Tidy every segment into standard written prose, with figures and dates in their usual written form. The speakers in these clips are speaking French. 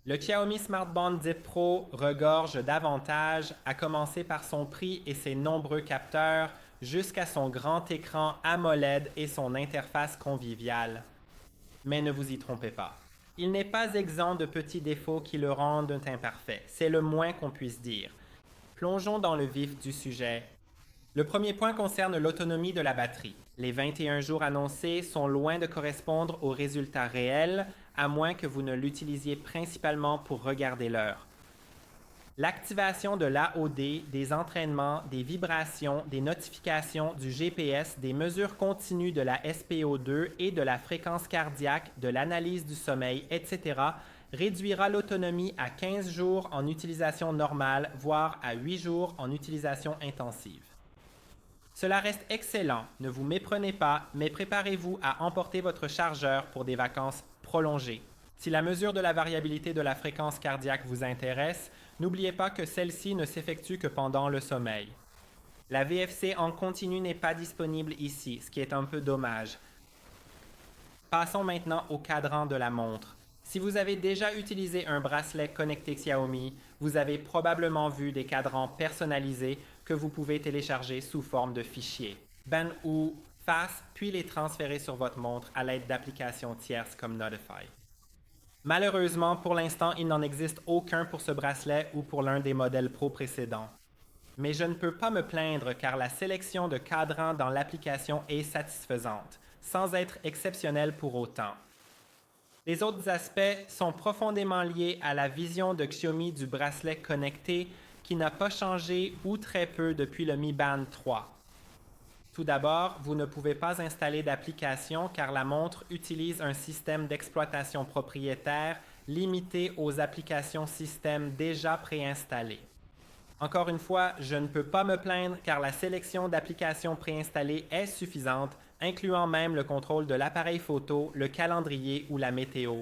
Le Xiaomi Smart Band 10 Pro regorge d'avantages, à commencer par son prix et ses nombreux capteurs, jusqu'à son grand écran AMOLED et son interface conviviale. Mais ne vous y trompez pas. Il n'est pas exempt de petits défauts qui le rendent imparfait, c'est le moins qu'on puisse dire. Plongeons dans le vif du sujet. Le premier point concerne l'autonomie de la batterie. Les 21 jours annoncés sont loin de correspondre aux résultats réels, à moins que vous ne l'utilisiez principalement pour regarder l'heure. L'activation de l'AOD, des entraînements, des vibrations, des notifications, du GPS, des mesures continues de la SPO2 et de la fréquence cardiaque, de l'analyse du sommeil, etc., réduira l'autonomie à 15 jours en utilisation normale, voire à 8 jours en utilisation intensive. Cela reste excellent, ne vous méprenez pas, mais préparez-vous à emporter votre chargeur pour des vacances prolongées. Si la mesure de la variabilité de la fréquence cardiaque vous intéresse, n'oubliez pas que celle-ci ne s'effectue que pendant le sommeil. La VFC en continu n'est pas disponible ici, ce qui est un peu dommage. Passons maintenant au cadran de la montre. Si vous avez déjà utilisé un bracelet connecté Xiaomi, vous avez probablement vu des cadrans personnalisés que vous pouvez télécharger sous forme de fichiers, ban ou face, puis les transférer sur votre montre à l'aide d'applications tierces comme Notify. Malheureusement, pour l'instant, il n'en existe aucun pour ce bracelet ou pour l'un des modèles Pro précédents. Mais je ne peux pas me plaindre car la sélection de cadrans dans l'application est satisfaisante, sans être exceptionnelle pour autant. Les autres aspects sont profondément liés à la vision de Xiaomi du bracelet connecté qui n'a pas changé ou très peu depuis le Mi Band 3. Tout d'abord, vous ne pouvez pas installer d'application car la montre utilise un système d'exploitation propriétaire limité aux applications système déjà préinstallées. Encore une fois, je ne peux pas me plaindre car la sélection d'applications préinstallées est suffisante, incluant même le contrôle de l'appareil photo, le calendrier ou la météo.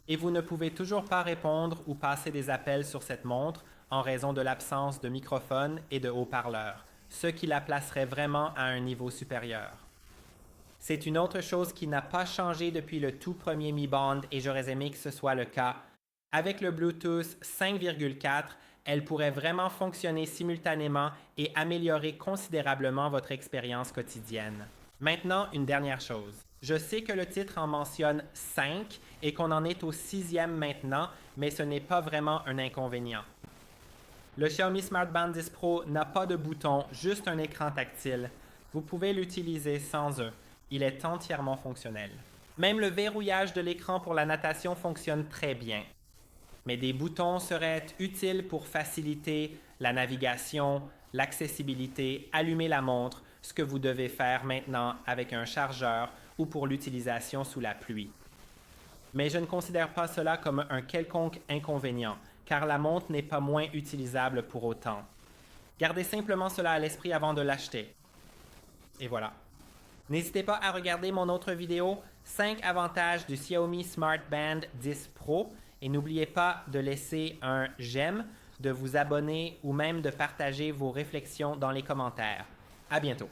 Et vous ne pouvez toujours pas répondre ou passer des appels sur cette montre en raison de l'absence de microphone et de haut-parleurs, ce qui la placerait vraiment à un niveau supérieur. C'est une autre chose qui n'a pas changé depuis le tout premier Mi Band et j'aurais aimé que ce soit le cas. Avec le Bluetooth 5,4, elle pourrait vraiment fonctionner simultanément et améliorer considérablement votre expérience quotidienne. Maintenant, une dernière chose. Je sais que le titre en mentionne 5 et qu'on en est au 6e maintenant, mais ce n'est pas vraiment un inconvénient. Le Xiaomi Smart Band 10 Pro n'a pas de bouton, juste un écran tactile. Vous pouvez l'utiliser sans eux. Il est entièrement fonctionnel. Même le verrouillage de l'écran pour la natation fonctionne très bien. Mais des boutons seraient utiles pour faciliter la navigation, l'accessibilité, allumer la montre, ce que vous devez faire maintenant avec un chargeur ou pour l'utilisation sous la pluie. Mais je ne considère pas cela comme un quelconque inconvénient, car la montre n'est pas moins utilisable pour autant. Gardez simplement cela à l'esprit avant de l'acheter. Et voilà. N'hésitez pas à regarder mon autre vidéo, 5 avantages du Xiaomi Smart Band 10 Pro, et n'oubliez pas de laisser un j'aime, de vous abonner ou même de partager vos réflexions dans les commentaires. À bientôt!